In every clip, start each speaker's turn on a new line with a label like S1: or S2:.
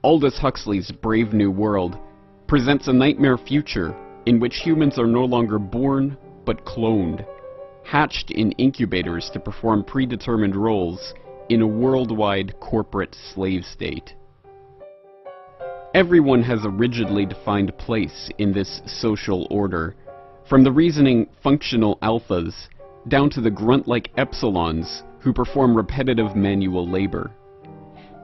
S1: Aldous Huxley's Brave New World presents a nightmare future in which humans are no longer born, but cloned, hatched in incubators to perform predetermined roles in a worldwide corporate slave state. Everyone has a rigidly defined place in this social order, from the reasoning functional alphas down to the grunt-like epsilons who perform repetitive manual labor.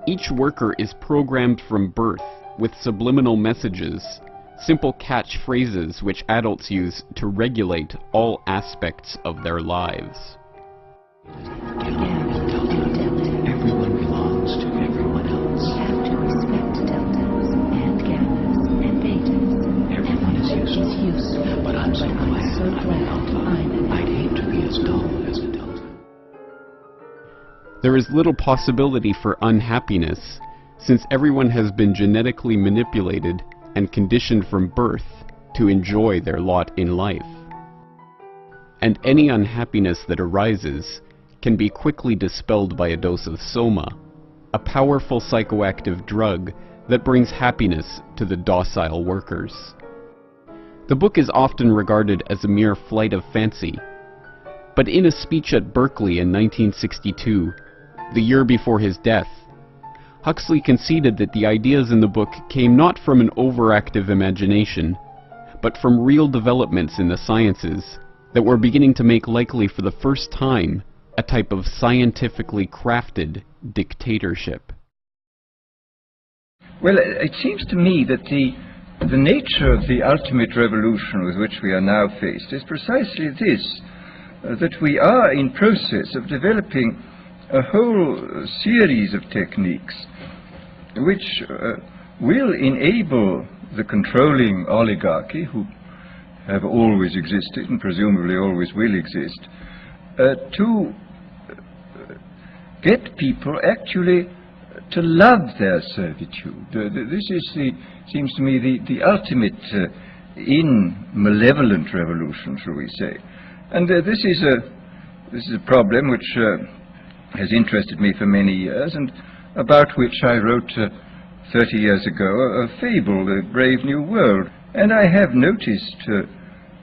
S1: Each worker is programmed from birth with subliminal messages, simple catchphrases which adults use to regulate all aspects of their lives.
S2: Everyone belongs to everyone else.
S3: We have to respect deltas and gammas and betas.
S2: Everyone is useful. But I'm so glad I'm an alpha. I'd hate to be as dull as a delta.
S1: There is little possibility for unhappiness, since everyone has been genetically manipulated and conditioned from birth to enjoy their lot in life. And any unhappiness that arises can be quickly dispelled by a dose of soma, a powerful psychoactive drug that brings happiness to the docile workers. The book is often regarded as a mere flight of fancy, but in a speech at Berkeley in 1962, the year before his death, Huxley conceded that the ideas in the book came not from an overactive imagination, but from real developments in the sciences that were beginning to make likely for the first time a type of scientifically crafted dictatorship.
S4: Well, it seems to me that the nature of the ultimate revolution with which we are now faced is precisely this, that we are in process of developing a whole series of techniques which will enable the controlling oligarchy, who have always existed and presumably always will exist, to get people actually to love their servitude. This is seems to me the ultimate malevolent revolution, shall we say. And this is a problem which has interested me for many years, and about which I wrote 30 years ago a fable, The Brave New World. And I have noticed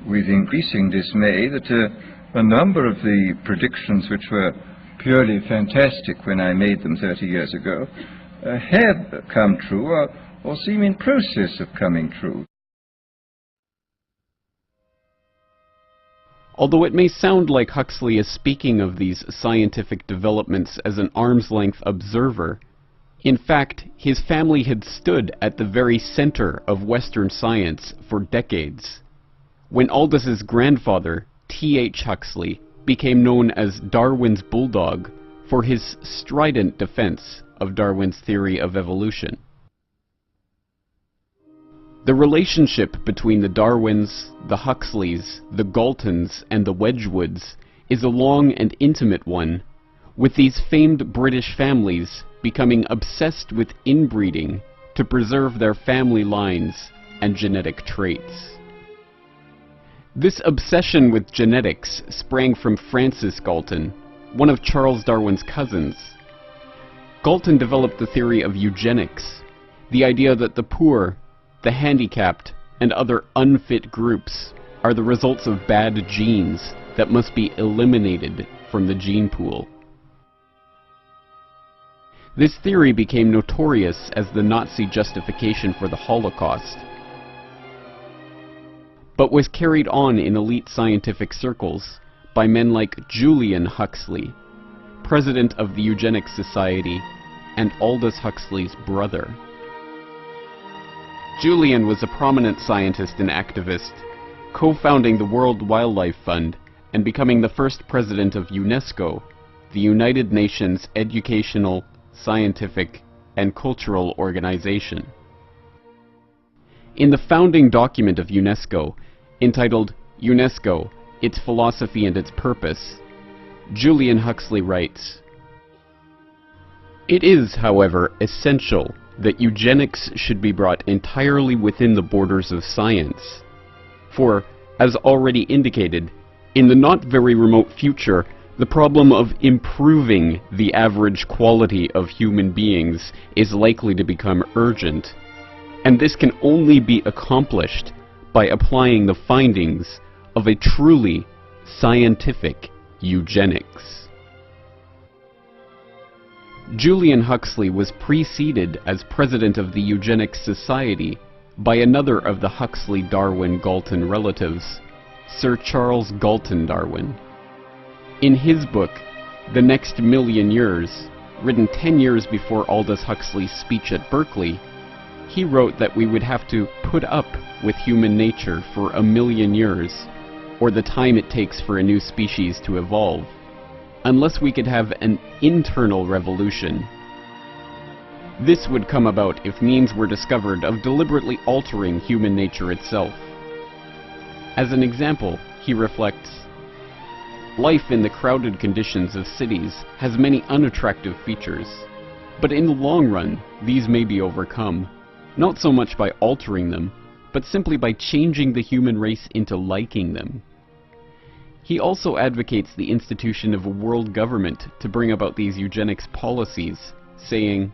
S4: with increasing dismay that a number of the predictions which were purely fantastic when I made them 30 years ago have come true or seem in process of coming true.
S1: Although it may sound like Huxley is speaking of these scientific developments as an arm's-length observer, in fact, his family had stood at the very center of Western science for decades. When Aldous's grandfather, T.H. Huxley, became known as Darwin's bulldog for his strident defense of Darwin's theory of evolution. The relationship between the Darwins, the Huxleys, the Galtons, and the Wedgwoods is a long and intimate one, with these famed British families becoming obsessed with inbreeding to preserve their family lines and genetic traits. This obsession with genetics sprang from Francis Galton, one of Charles Darwin's cousins. Galton developed the theory of eugenics, the idea that the poor, the handicapped, and other unfit groups are the results of bad genes that must be eliminated from the gene pool. This theory became notorious as the Nazi justification for the Holocaust, but was carried on in elite scientific circles by men like Julian Huxley, president of the Eugenics Society, and Aldous Huxley's brother. Julian was a prominent scientist and activist, co-founding the World Wildlife Fund and becoming the first president of UNESCO, the United Nations Educational, Scientific, and Cultural Organization. In the founding document of UNESCO, entitled UNESCO, Its Philosophy and Its Purpose, Julian Huxley writes, "It is, however, essential that eugenics should be brought entirely within the borders of science. For, as already indicated, in the not very remote future, The problem of improving the average quality of human beings is likely to become urgent, and this can only be accomplished by applying the findings of a truly scientific eugenics. Julian Huxley was preceded as president of the Eugenics Society by another of the Huxley-Darwin-Galton relatives, Sir Charles Galton Darwin. In his book, The Next Million Years, written 10 years before Aldous Huxley's speech at Berkeley, he wrote that we would have to put up with human nature for 1,000,000 years, or the time it takes for a new species to evolve, unless we could have an internal revolution. This would come about if means were discovered of deliberately altering human nature itself. As an example, he reflects, life in the crowded conditions of cities has many unattractive features, but in the long run, these may be overcome, not so much by altering them, but simply by changing the human race into liking them. He also advocates the institution of a world government to bring about these eugenics policies, saying,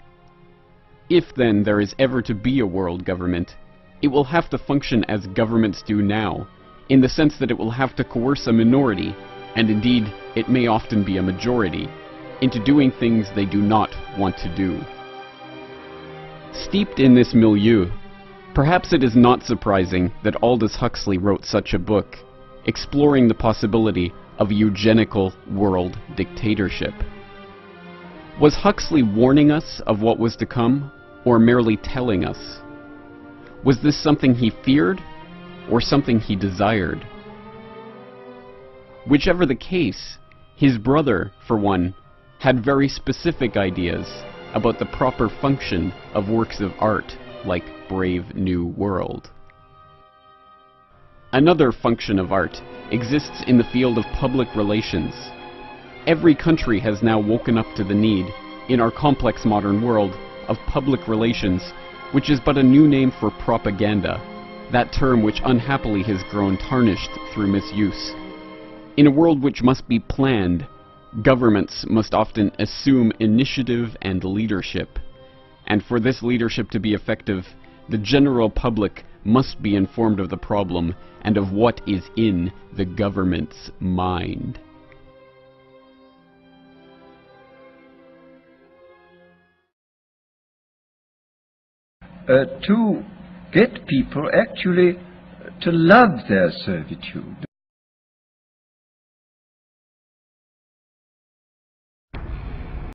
S1: if then there is ever to be a world government, it will have to function as governments do now, in the sense that it will have to coerce a minority, and indeed it may often be a majority, into doing things they do not want to do. Steeped in this milieu, perhaps it is not surprising that Aldous Huxley wrote such a book, exploring the possibility of a eugenical world dictatorship. Was Huxley warning us of what was to come, or merely telling us? Was this something he feared, or something he desired? Whichever the case, his brother, for one, had very specific ideas about the proper function of works of art like Brave New World. Another function of art exists in the field of public relations. Every country has now woken up to the need, in our complex modern world, of public relations, which is but a new name for propaganda, that term which unhappily has grown tarnished through misuse. In a world which must be planned, governments must often assume initiative and leadership, and for this leadership to be effective, the general public must be informed of the problem and of what is in the government's mind.
S4: To get people actually to love their servitude.